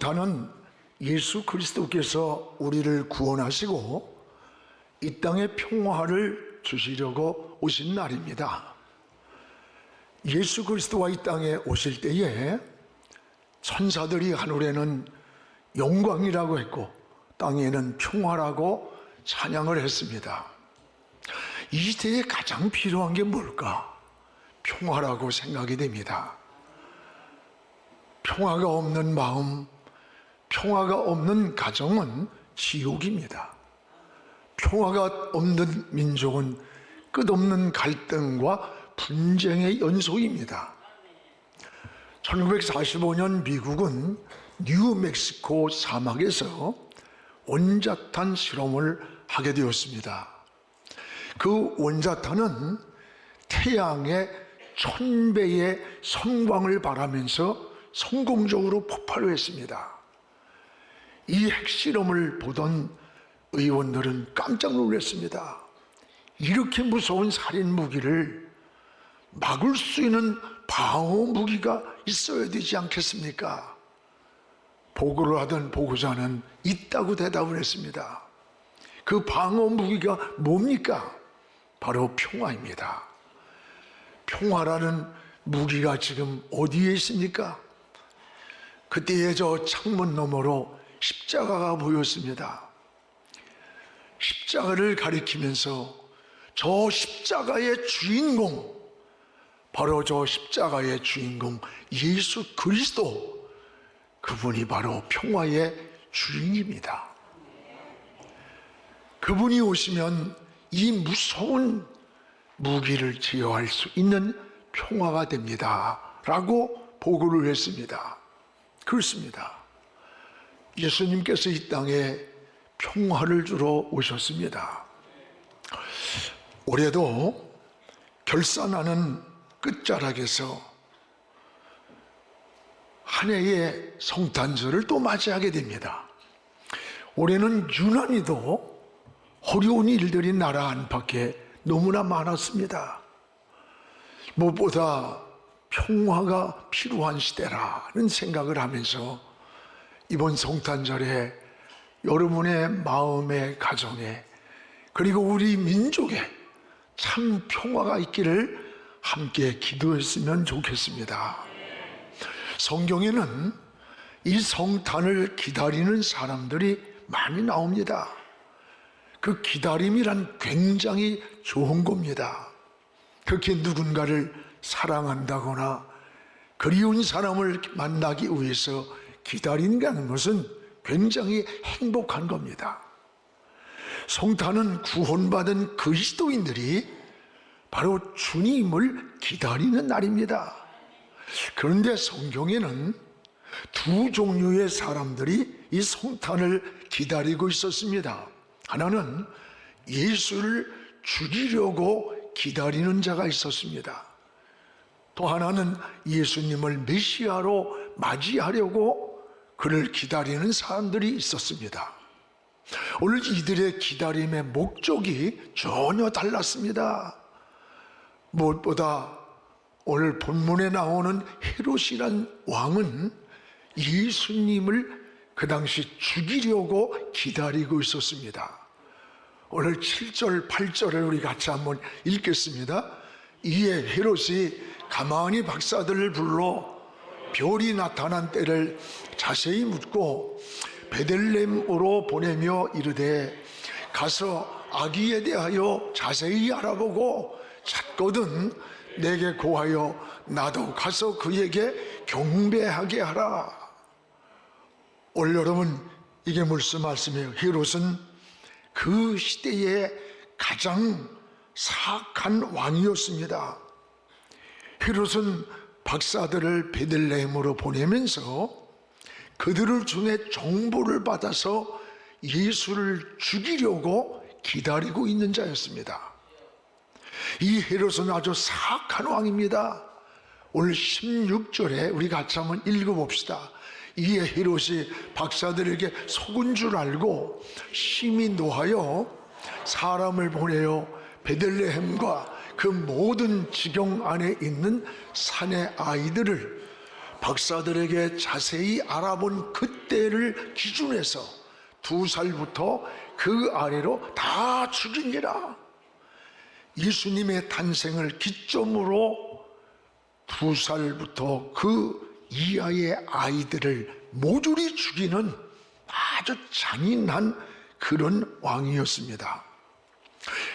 저는 예수 그리스도께서 우리를 구원하시고 이 땅에 평화를 주시려고 오신 날입니다. 예수 그리스도가 이 땅에 오실 때에 천사들이 하늘에는 영광이라고 했고 땅에는 평화라고 찬양을 했습니다. 이 시대에 가장 필요한 게 뭘까? 평화라고 생각이 됩니다. 평화가 없는 마음, 평화가 없는 가정은 지옥입니다. 평화가 없는 민족은 끝없는 갈등과 분쟁의 연속입니다. 1945년 미국은 뉴멕시코 사막에서 원자탄 실험을 하게 되었습니다. 그 원자탄은 태양의 1000배의 성광을 발하면서 성공적으로 폭발을 했습니다. 이 핵실험을 보던 의원들은 깜짝 놀랐습니다. 이렇게 무서운 살인 무기를 막을 수 있는 방어 무기가 있어야 되지 않겠습니까? 보고를 하던 보고자는 있다고 대답을 했습니다. 그 방어 무기가 뭡니까? 바로 평화입니다. 평화라는 무기가 지금 어디에 있습니까? 그때의 저 창문 너머로 십자가가 보였습니다. 십자가를 가리키면서 저 십자가의 주인공, 바로 저 십자가의 주인공 예수 그리스도, 그분이 바로 평화의 주인입니다. 그분이 오시면 이 무서운 무기를 제어할 수 있는 평화가 됩니다 라고 보고를 했습니다. 그렇습니다. 예수님께서 이 땅에 평화를 주러 오셨습니다. 올해도 결산하는 끝자락에서 한 해의 성탄절을 또 맞이하게 됩니다. 올해는 유난히도 어려운 일들이 나라 안팎에 너무나 많았습니다. 무엇보다 평화가 필요한 시대라는 생각을 하면서 이번 성탄절에 여러분의 마음의 가정에 그리고 우리 민족에 참 평화가 있기를 함께 기도했으면 좋겠습니다. 성경에는 이 성탄을 기다리는 사람들이 많이 나옵니다. 그 기다림이란 굉장히 좋은 겁니다. 그렇게 누군가를 사랑한다거나 그리운 사람을 만나기 위해서 기다린다는 것은 굉장히 행복한 겁니다. 성탄은 구원받은 그리스도인들이 바로 주님을 기다리는 날입니다. 그런데 성경에는 두 종류의 사람들이 이 성탄을 기다리고 있었습니다. 하나는 예수를 죽이려고 기다리는 자가 있었습니다. 또 하나는 예수님을 메시아로 맞이하려고 그를 기다리는 사람들이 있었습니다. 오늘 이들의 기다림의 목적이 전혀 달랐습니다. 무엇보다 오늘 본문에 나오는 헤롯이란 왕은 예수님을 그 당시 죽이려고 기다리고 있었습니다. 오늘 7절, 8절을 우리 같이 한번 읽겠습니다. 이에 헤롯이 가만히 박사들을 불러 별이 나타난 때를 자세히 묻고 베들레헴으로 보내며 이르되 가서 아기에 대하여 자세히 알아보고 찾거든 내게 고하여 나도 가서 그에게 경배하게 하라. 오늘 여러분, 이게 무슨 말씀이에요? 헤롯은 그 시대의 가장 사악한 왕이었습니다. 헤롯은 박사들을 베들레헴으로 보내면서 그들을 중에 정보를 받아서 예수를 죽이려고 기다리고 있는 자였습니다. 이 헤롯은 아주 사악한 왕입니다. 오늘 16절에 우리 같이 한번 읽어봅시다. 이에 헤롯이 박사들에게 속은 줄 알고 심히 노하여 사람을 보내어 베들레헴과 그 모든 지경 안에 있는 산의 아이들을 박사들에게 자세히 알아본 그때를 기준해서 2살부터 그 아래로 다 죽이니라. 예수님의 탄생을 기점으로 2살부터 그 이하의 아이들을 모조리 죽이는 아주 잔인한 그런 왕이었습니다.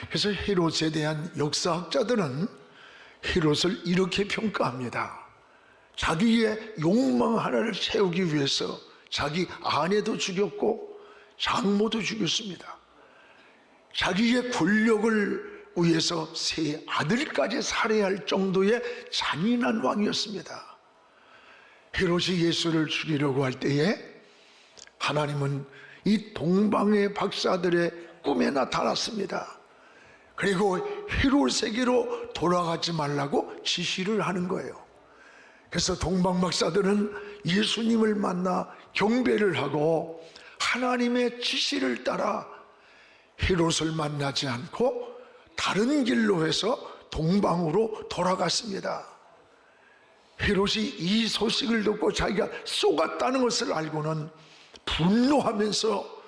그래서 헤롯에 대한 역사학자들은 헤롯을 이렇게 평가합니다. 자기의 욕망 하나를 채우기 위해서 자기 아내도 죽였고 장모도 죽였습니다. 자기의 권력을 위해서 세 아들까지 살해할 정도의 잔인한 왕이었습니다. 헤롯이 예수를 죽이려고 할 때에 하나님은 이 동방의 박사들의 꿈에 나타났습니다. 그리고 헤롯에게로 돌아가지 말라고 지시를 하는 거예요. 그래서 동방 박사들은 예수님을 만나 경배를 하고 하나님의 지시를 따라 헤롯을 만나지 않고 다른 길로 해서 동방으로 돌아갔습니다. 헤롯이 이 소식을 듣고 자기가 속았다는 것을 알고는 분노하면서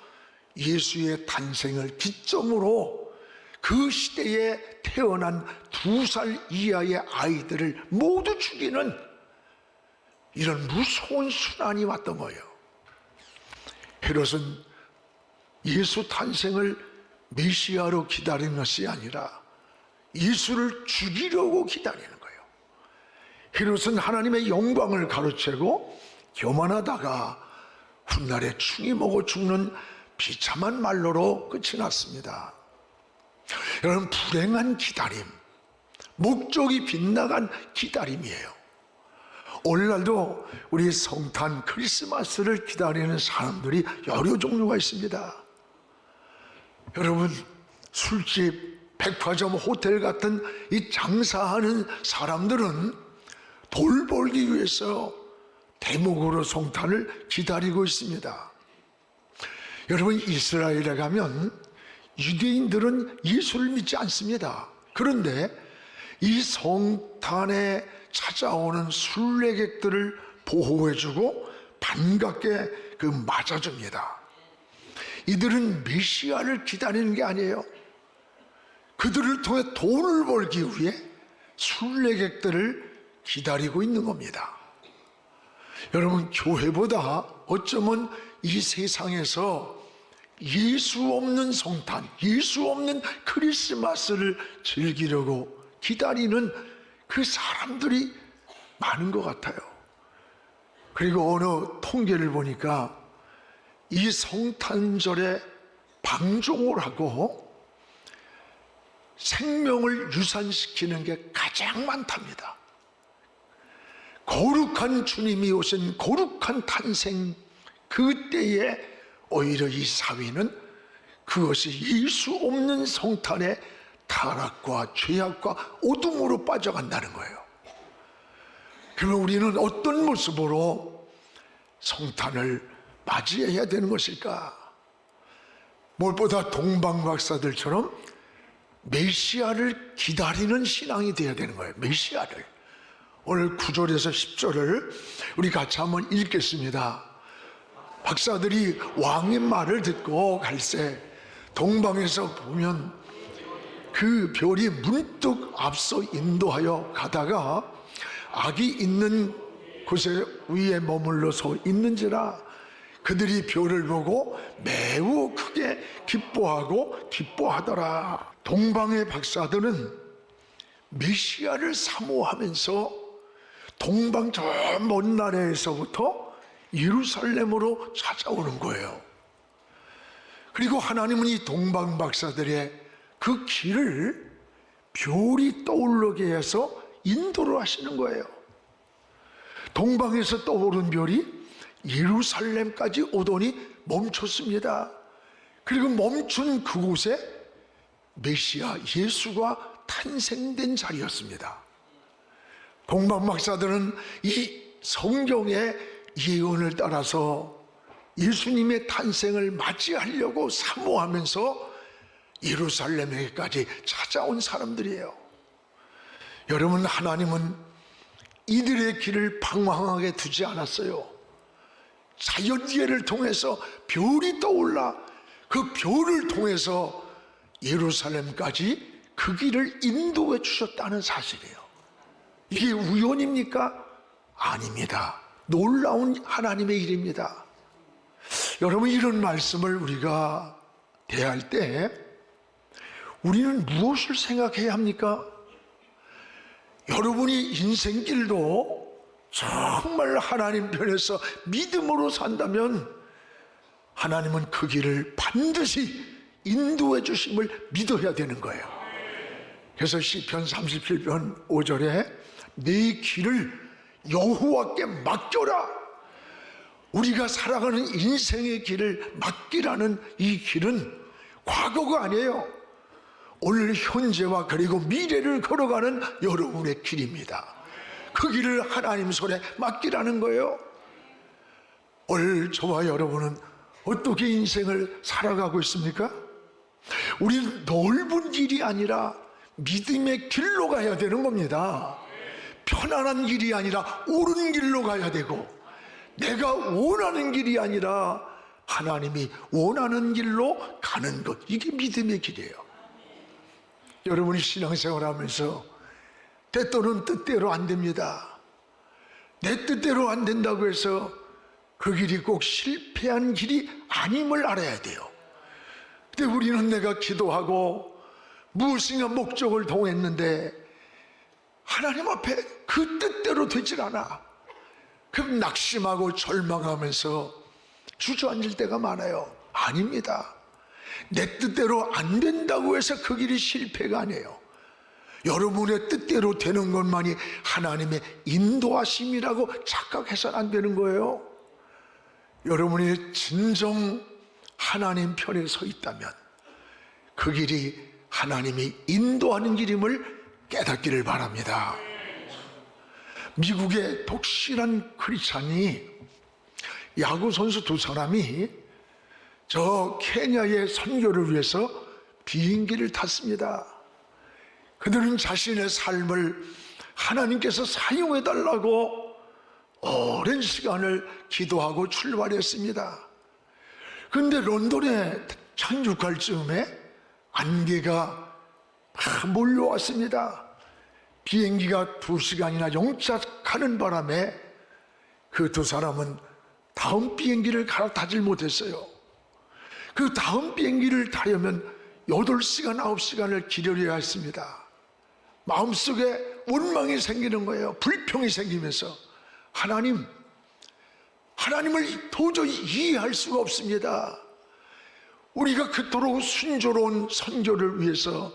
예수의 탄생을 기점으로 그 시대에 태어난 2살 이하의 아이들을 모두 죽이는 이런 무서운 순환이 왔던 거예요. 헤롯은 예수 탄생을 메시아로 기다리는 것이 아니라 예수를 죽이려고 기다리는 거예요. 헤롯은 하나님의 영광을 가로채고 교만하다가 훗날에 충이 먹어 죽는 비참한 말로로 끝이 났습니다. 여러분, 불행한 기다림, 목적이 빗나간 기다림이에요. 오늘날도 우리 성탄 크리스마스를 기다리는 사람들이 여러 종류가 있습니다. 여러분, 술집, 백화점, 호텔 같은 이 장사하는 사람들은 돈 벌기 위해서 대목으로 성탄을 기다리고 있습니다. 여러분, 이스라엘에 가면 유대인들은 예수를 믿지 않습니다. 그런데 이 성탄에 찾아오는 순례객들을 보호해주고 반갑게 맞아줍니다. 이들은 메시아를 기다리는 게 아니에요. 그들을 통해 돈을 벌기 위해 순례객들을 기다리고 있는 겁니다. 여러분, 교회보다 어쩌면 이 세상에서 예수 없는 성탄, 예수 없는 크리스마스를 즐기려고 기다리는 그 사람들이 많은 것 같아요. 그리고 어느 통계를 보니까 이 성탄절에 방종을 하고 생명을 유산시키는 게 가장 많답니다. 거룩한 주님이 오신 거룩한 탄생 그때에 오히려 이 사회는 그것이 예수 없는 성탄의 타락과 죄악과 어둠으로 빠져간다는 거예요. 그러면 우리는 어떤 모습으로 성탄을 맞이해야 되는 것일까? 무엇보다 동방 박사들처럼 메시아를 기다리는 신앙이 되어야 되는 거예요. 메시아를. 오늘 9절에서 10절을 우리 같이 한번 읽겠습니다. 박사들이 왕의 말을 듣고 갈새 동방에서 보면 그 별이 문득 앞서 인도하여 가다가 악이 있는 곳에 위에 머물러서 있는지라 그들이 별을 보고 매우 크게 기뻐하고 기뻐하더라. 동방의 박사들은 메시아를 사모하면서 동방 저 먼 나라에서부터 예루살렘으로 찾아오는 거예요. 그리고 하나님은 이 동방 박사들의 그 길을 별이 떠오르게 해서 인도를 하시는 거예요. 동방에서 떠오른 별이 예루살렘까지 오더니 멈췄습니다. 그리고 멈춘 그곳에 메시아 예수가 탄생된 자리였습니다. 동방 박사들은 이 성경의 예언을 따라서 예수님의 탄생을 맞이하려고 사모하면서 예루살렘에까지 찾아온 사람들이에요. 여러분, 하나님은 이들의 길을 방황하게 두지 않았어요. 자연계를 통해서 별이 떠올라 그 별을 통해서 예루살렘까지 그 길을 인도해 주셨다는 사실이에요. 이게 우연입니까? 아닙니다. 놀라운 하나님의 일입니다. 여러분, 이런 말씀을 우리가 대할 때 우리는 무엇을 생각해야 합니까? 여러분이 인생길도 정말 하나님 편에서 믿음으로 산다면 하나님은 그 길을 반드시 인도해 주심을 믿어야 되는 거예요. 그래서 시편 37편 5절에 내 길을 여호와께 맡겨라. 우리가 살아가는 인생의 길을 맡기라는 이 길은 과거가 아니에요. 오늘 현재와 그리고 미래를 걸어가는 여러분의 길입니다. 그 길을 하나님 손에 맡기라는 거예요. 오늘 저와 여러분은 어떻게 인생을 살아가고 있습니까? 우리는 넓은 길이 아니라 믿음의 길로 가야 되는 겁니다. 편안한 길이 아니라 옳은 길로 가야 되고, 내가 원하는 길이 아니라 하나님이 원하는 길로 가는 것, 이게 믿음의 길이에요. 여러분이 신앙생활 하면서 때때로는 뜻대로 안 됩니다. 내 뜻대로 안 된다고 해서 그 길이 꼭 실패한 길이 아님을 알아야 돼요. 근데 우리는 내가 기도하고 무엇인가 목적을 통했는데 하나님 앞에 그 뜻대로 되질 않아. 그럼 낙심하고 절망하면서 주저앉을 때가 많아요. 아닙니다. 내 뜻대로 안 된다고 해서 그 길이 실패가 아니에요. 여러분의 뜻대로 되는 것만이 하나님의 인도하심이라고 착각해서는 안 되는 거예요. 여러분이 진정 하나님 편에 서 있다면 그 길이 하나님이 인도하는 길임을 깨닫기를 바랍니다. 미국의 독실한 크리스찬이 야구 선수 두 사람이 저 케냐의 선교를 위해서 비행기를 탔습니다. 그들은 자신의 삶을 하나님께서 사용해 달라고 오랜 시간을 기도하고 출발했습니다. 그런데 런던에 착륙할 즈음에 안개가 막 몰려왔습니다. 비행기가 2시간이나 영착하는 바람에 그 두 사람은 다음 비행기를 갈아타질 못했어요. 그 다음 비행기를 타려면 8시간, 9시간을 기다려야 했습니다. 마음속에 원망이 생기는 거예요. 불평이 생기면서 하나님을 도저히 이해할 수가 없습니다. 우리가 그토록 순조로운 선교를 위해서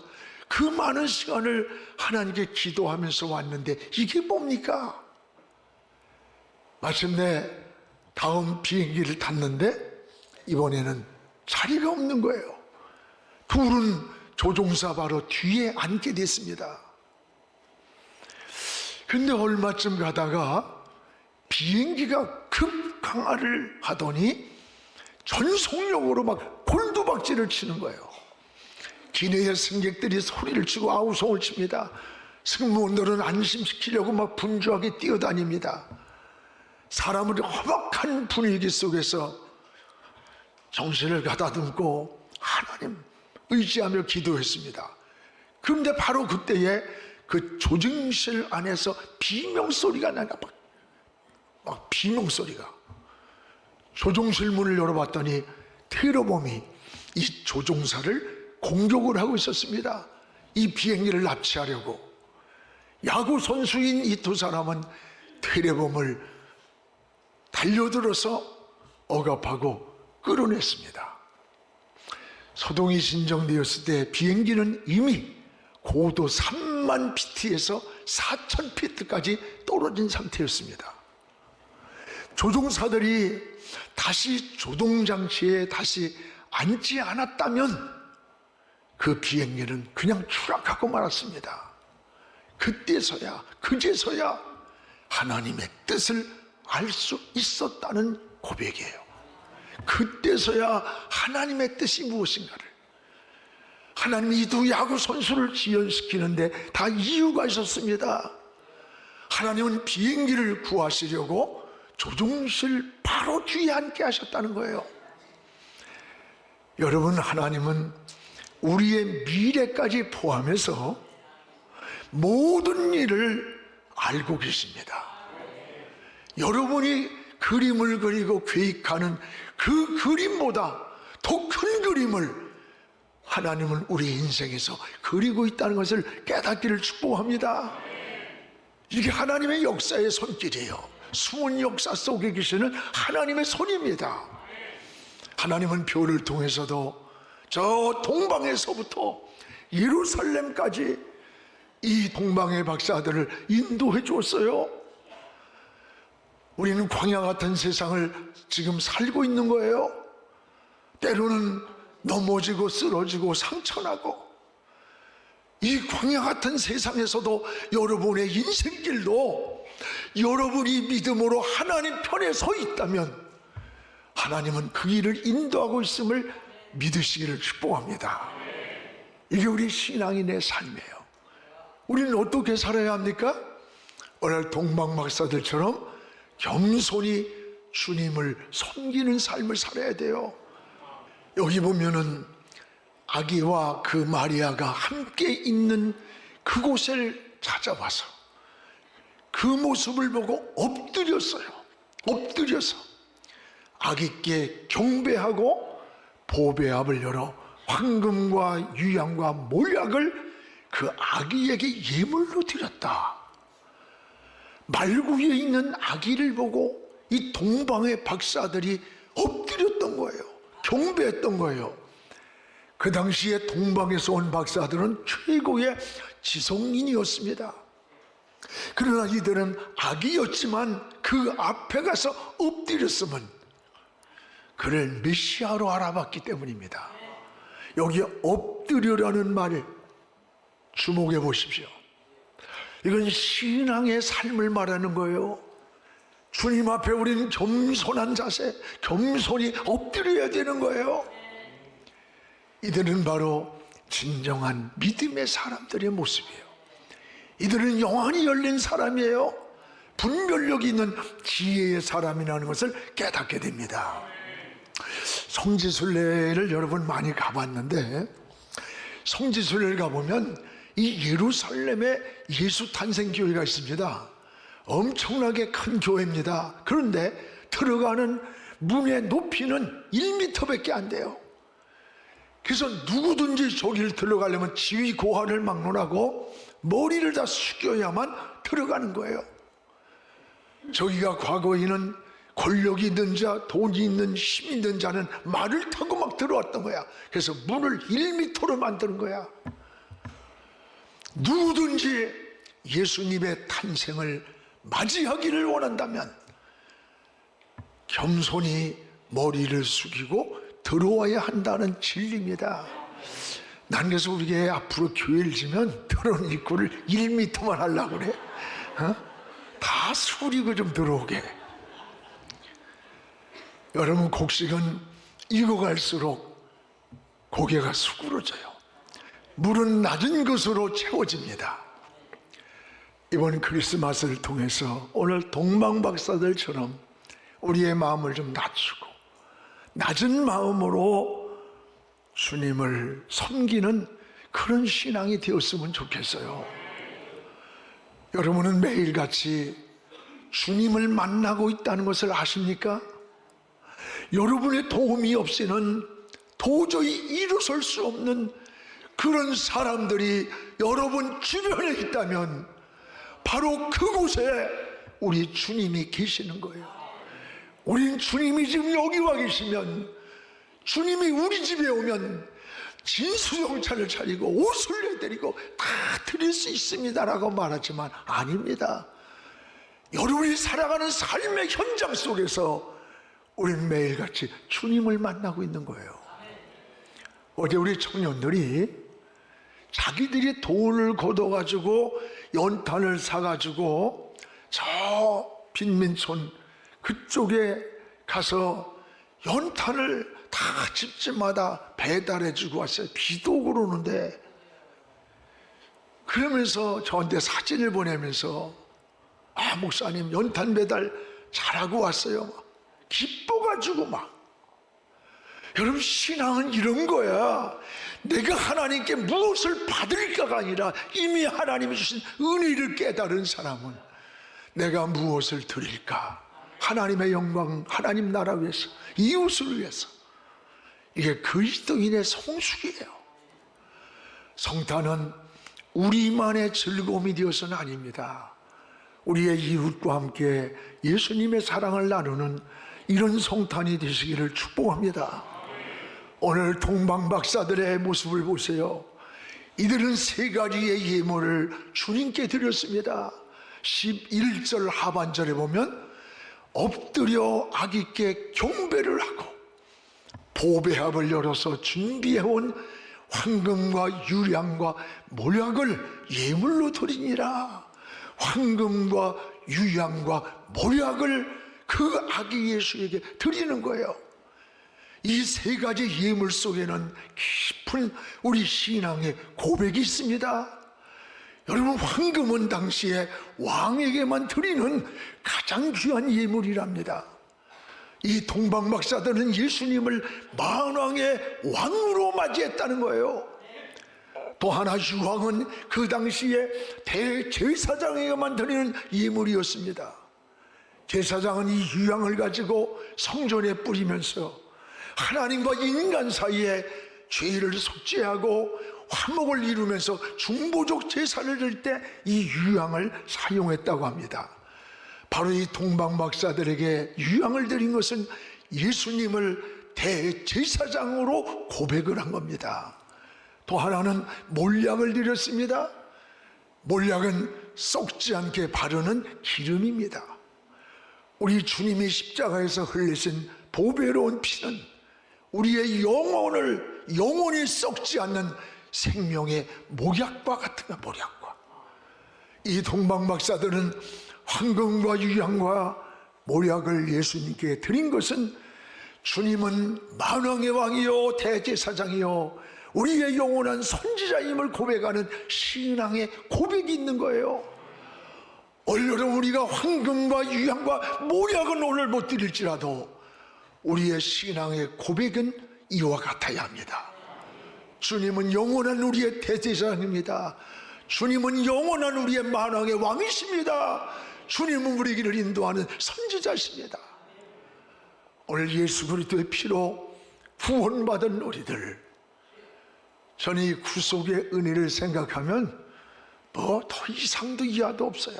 그 많은 시간을 하나님께 기도하면서 왔는데 이게 뭡니까? 마침내 다음 비행기를 탔는데 이번에는 자리가 없는 거예요. 둘은 조종사 바로 뒤에 앉게 됐습니다. 근데 얼마쯤 가다가 비행기가 급강하를 하더니 전속력으로 막 곤두박질을 치는 거예요. 기내의 승객들이 소리를 치고 아우성을 칩니다. 승무원들은 안심시키려고 막 분주하게 뛰어다닙니다. 사람을 험악한 분위기 속에서 정신을 가다듬고 하나님 의지하며 기도했습니다. 그런데 바로 그때에 그 조종실 안에서 비명소리가 나니까 막 비명소리가. 조종실 문을 열어봤더니 테러범이 이 조종사를 공격을 하고 있었습니다. 이 비행기를 납치하려고. 야구 선수인 이 두 사람은 테러범을 달려들어서 억압하고 끌어냈습니다. 소동이 진정되었을 때 비행기는 이미 고도 3만 피트에서 4천 피트까지 떨어진 상태였습니다. 조종사들이 다시 조종장치에 다시 앉지 않았다면 그 비행기는 그냥 추락하고 말았습니다. 그제서야 하나님의 뜻을 알 수 있었다는 고백이에요. 그때서야 하나님의 뜻이 무엇인가를. 하나님이 이 두 야구 선수를 지연시키는데 다 이유가 있었습니다. 하나님은 비행기를 구하시려고 조종실 바로 뒤에 앉게 하셨다는 거예요. 여러분, 하나님은 우리의 미래까지 포함해서 모든 일을 알고 계십니다. 여러분이 그림을 그리고 계획하는 그 그림보다 더 큰 그림을 하나님은 우리 인생에서 그리고 있다는 것을 깨닫기를 축복합니다. 이게 하나님의 역사의 손길이에요. 숨은 역사 속에 계시는 하나님의 손입니다. 하나님은 별을 통해서도 저 동방에서부터 예루살렘까지 이 동방의 박사들을 인도해 주었어요. 우리는 광야 같은 세상을 지금 살고 있는 거예요. 때로는 넘어지고 쓰러지고 상처나고, 이 광야 같은 세상에서도 여러분의 인생길도 여러분이 믿음으로 하나님 편에 서 있다면 하나님은 그 길을 인도하고 있음을 믿으시기를 축복합니다. 이게 우리 신앙인의 삶이에요. 우리는 어떻게 살아야 합니까? 오늘 동방 박사들처럼 겸손히 주님을 섬기는 삶을 살아야 돼요. 여기 보면은 아기와 그 마리아가 함께 있는 그곳을 찾아와서 그 모습을 보고 엎드렸어요. 엎드려서 아기께 경배하고 보배압을 열어 황금과 유향과 몰약을 그 아기에게 예물로 드렸다. 말구에 있는 아기를 보고 이 동방의 박사들이 엎드렸던 거예요. 경배했던 거예요. 그 당시에 동방에서 온 박사들은 최고의 지성인이었습니다. 그러나 이들은 아기였지만 그 앞에 가서 엎드렸으면 그를 메시아로 알아봤기 때문입니다. 여기 엎드려라는 말 주목해 보십시오. 이건 신앙의 삶을 말하는 거예요. 주님 앞에 우리는 겸손한 자세, 겸손히 엎드려야 되는 거예요. 이들은 바로 진정한 믿음의 사람들의 모습이에요. 이들은 영안이 열린 사람이에요. 분별력이 있는 지혜의 사람이라는 것을 깨닫게 됩니다. 성지순례를 여러분 많이 가봤는데, 성지순례를 가보면 이 예루살렘에 예수 탄생 교회가 있습니다. 엄청나게 큰 교회입니다. 그런데 들어가는 문의 높이는 1m밖에 안 돼요. 그래서 누구든지 저기를 들어가려면 지위 고하를 막론하고 머리를 다 숙여야만 들어가는 거예요. 저기가 과거에는 권력이 있는 자, 돈이 있는 힘이 있는 자는 말을 타고 막 들어왔던 거야. 그래서 문을 1m로 만드는 거야. 누구든지 예수님의 탄생을 맞이하기를 원한다면 겸손히 머리를 숙이고 들어와야 한다는 진리입니다. 난 그래서 우리가 앞으로 교회를 지면 들어오는 입구를 1m만 하려고 그래. 다 수리고 좀 들어오게. 여러분, 곡식은 익어갈수록 고개가 수그러져요. 물은 낮은 것으로 채워집니다. 이번 크리스마스를 통해서 오늘 동방박사들처럼 우리의 마음을 좀 낮추고 낮은 마음으로 주님을 섬기는 그런 신앙이 되었으면 좋겠어요. 여러분은 매일같이 주님을 만나고 있다는 것을 아십니까? 여러분의 도움이 없이는 도저히 일어설 수 없는 그런 사람들이 여러분 주변에 있다면 바로 그곳에 우리 주님이 계시는 거예요. 우린 주님이 지금 여기 와 계시면, 주님이 우리 집에 오면 진수성찬을 차리고 옷을 내드리고 다 드릴 수 있습니다라고 말하지만 아닙니다. 여러분이 살아가는 삶의 현장 속에서 우리는 매일같이 주님을 만나고 있는 거예요. 어제 우리 청년들이 자기들이 돈을 걷어가지고 연탄을 사가지고 저 빈민촌 그쪽에 가서 연탄을 다 집집마다 배달해주고 왔어요. 비도 오고 그러는데. 그러면서 저한테 사진을 보내면서 아, 목사님 연탄 배달 잘하고 왔어요. 막 기뻐가지고 막. 여러분, 신앙은 이런 거야. 내가 하나님께 무엇을 받을까가 아니라 이미 하나님이 주신 은혜를 깨달은 사람은 내가 무엇을 드릴까, 하나님의 영광, 하나님 나라 위해서, 이웃을 위해서. 이게 그리스도인의 성숙이에요. 성탄은 우리만의 즐거움이 되어서는 아닙니다. 우리의 이웃과 함께 예수님의 사랑을 나누는 이런 성탄이 되시기를 축복합니다. 오늘 동방박사들의 모습을 보세요. 이들은 세 가지의 예물을 주님께 드렸습니다. 11절 하반절에 보면 엎드려 아기께 경배를 하고 보배합을 열어서 준비해온 황금과 유향과 모략을 예물로 드리니라. 황금과 유향과 모략을 그 아기 예수에게 드리는 거예요. 이 세 가지 예물 속에는 깊은 우리 신앙의 고백이 있습니다. 여러분, 황금은 당시에 왕에게만 드리는 가장 귀한 예물이랍니다. 이 동방박사들은 예수님을 만왕의 왕으로 맞이했다는 거예요. 또 하나, 유황은 그 당시에 대제사장에게만 드리는 예물이었습니다. 제사장은 이 유향을 가지고 성전에 뿌리면서 하나님과 인간 사이에 죄를 속죄하고 화목을 이루면서 중보적 제사를 드릴 때 이 유향을 사용했다고 합니다. 바로 이 동방박사들에게 유향을 드린 것은 예수님을 대제사장으로 고백을 한 겁니다. 또 하나는 몰약을 드렸습니다. 몰약은 썩지 않게 바르는 기름입니다. 우리 주님이 십자가에서 흘리신 보배로운 피는 우리의 영혼을 영원히 썩지 않는 생명의 목약과 같은 거예요. 목약과. 이 동방박사들은 황금과 유향과 모략을 예수님께 드린 것은 주님은 만왕의 왕이요 대제사장이요 우리의 영원한 선지자임을 고백하는 신앙의 고백이 있는 거예요. 오늘은 우리가 황금과 유향과 모략은 오늘 못 드릴지라도 우리의 신앙의 고백은 이와 같아야 합니다. 주님은 영원한 우리의 대제사장입니다. 주님은 영원한 우리의 만왕의 왕이십니다. 주님은 우리를 인도하는 선지자십니다. 오늘 예수 그리스도의 피로 구원받은 우리들, 저는 이 구속의 은혜를 생각하면 뭐 더 이상도 이하도 없어요.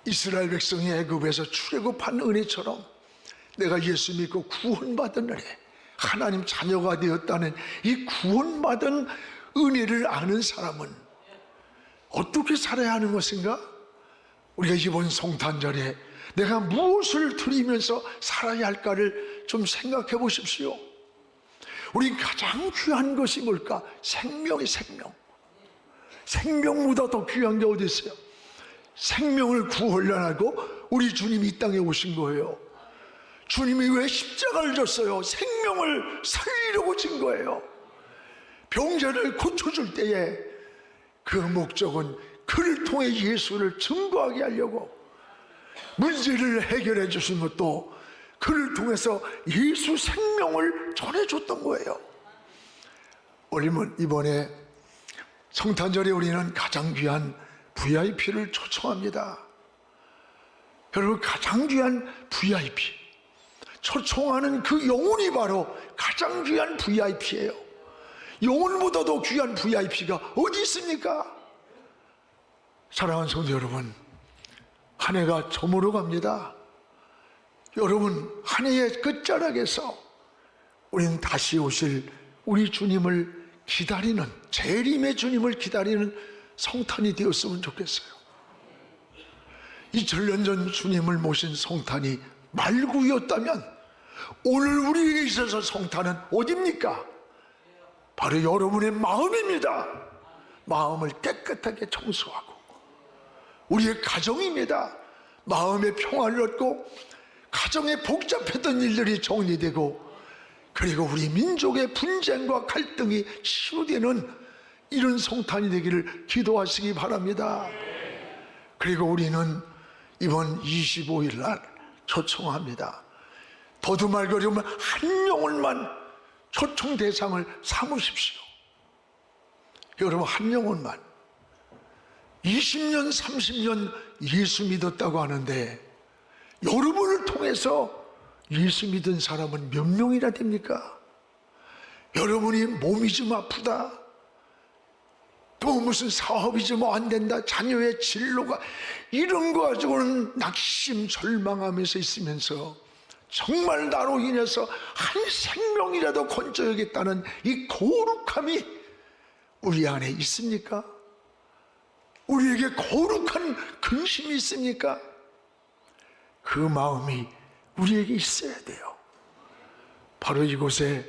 이스라엘 백성이 애굽에서 출애굽한 은혜처럼 내가 예수 믿고 구원받은 은혜, 하나님 자녀가 되었다는 이 구원받은 은혜를 아는 사람은 어떻게 살아야 하는 것인가? 우리가 이번 성탄절에 내가 무엇을 드리면서 살아야 할까를 좀 생각해 보십시오. 우리 가장 귀한 것이 뭘까? 생명이 생명. 생명보다 더 귀한 게 어디 있어요? 생명을 구하려고 우리 주님이 이 땅에 오신 거예요. 주님이 왜 십자가를 졌어요? 생명을 살리려고 진 거예요. 병자를 고쳐줄 때에 그 목적은 그를 통해 예수를 증거하게 하려고, 문제를 해결해 주신 것도 그를 통해서 예수 생명을 전해줬던 거예요. 이번에 성탄절에 우리는 가장 귀한 VIP를 초청합니다. 여러분, 가장 귀한 VIP, 초청하는 그 영혼이 바로 가장 귀한 VIP예요. 영혼보다도 귀한 VIP가 어디 있습니까? 사랑하는 성도 여러분, 한 해가 저물어 갑니다. 여러분, 한 해의 끝자락에서 우리는 다시 오실 우리 주님을 기다리는, 재림의 주님을 기다리는 성탄이 되었으면 좋겠어요. 2000년 전 주님을 모신 성탄이 말구였다면 오늘 우리에게 있어서 성탄은 어디입니까? 바로 여러분의 마음입니다. 마음을 깨끗하게 청소하고, 우리의 가정입니다. 마음의 평화를 얻고 가정에 복잡했던 일들이 정리되고, 그리고 우리 민족의 분쟁과 갈등이 치유되는 이런 성탄이 되기를 기도하시기 바랍니다. 그리고 우리는 이번 25일 날 초청합니다. 더듬말거리면 한 영혼만 초청 대상을 삼으십시오. 여러분, 한 영혼만. 20년 30년 예수 믿었다고 하는데 여러분을 통해서 예수 믿은 사람은 몇 명이나 됩니까? 여러분이 몸이 좀 아프다, 또 무슨 사업이 좀 안 된다, 자녀의 진로가, 이런 거 가지고는 낙심 절망하면서 있으면서 정말 나로 인해서 한 생명이라도 건져야겠다는 이 거룩함이 우리 안에 있습니까? 우리에게 거룩한 근심이 있습니까? 그 마음이 우리에게 있어야 돼요. 바로 이곳에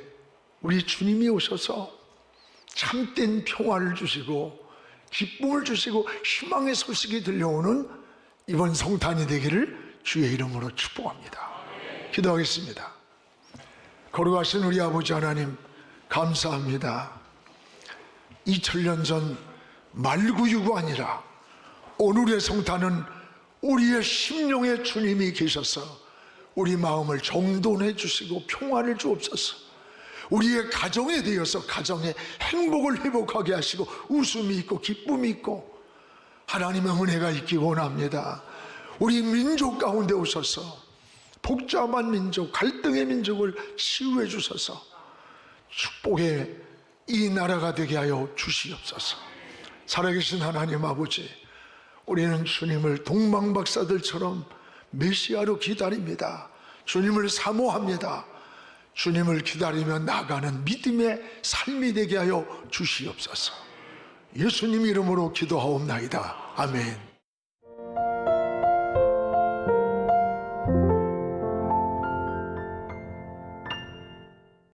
우리 주님이 오셔서 참된 평화를 주시고 기쁨을 주시고 희망의 소식이 들려오는 이번 성탄이 되기를 주의 이름으로 축복합니다. 기도하겠습니다. 거룩하신 우리 아버지 하나님, 감사합니다. 2000년 전 말구유가 아니라 오늘의 성탄은 우리의 심령의 주님이 계셔서 우리 마음을 정돈해 주시고 평화를 주옵소서. 우리의 가정에 대해서 가정의 행복을 회복하게 하시고 웃음이 있고 기쁨이 있고 하나님의 은혜가 있기 원합니다. 우리 민족 가운데 오셔서 복잡한 민족, 갈등의 민족을 치유해 주셔서 축복의 이 나라가 되게 하여 주시옵소서. 살아계신 하나님 아버지, 우리는 주님을 동방박사들처럼 메시아로 기다립니다. 주님을 사모합니다. 주님을 기다리며 나가는 믿음의 삶이 되게 하여 주시옵소서. 예수님 이름으로 기도하옵나이다. 아멘.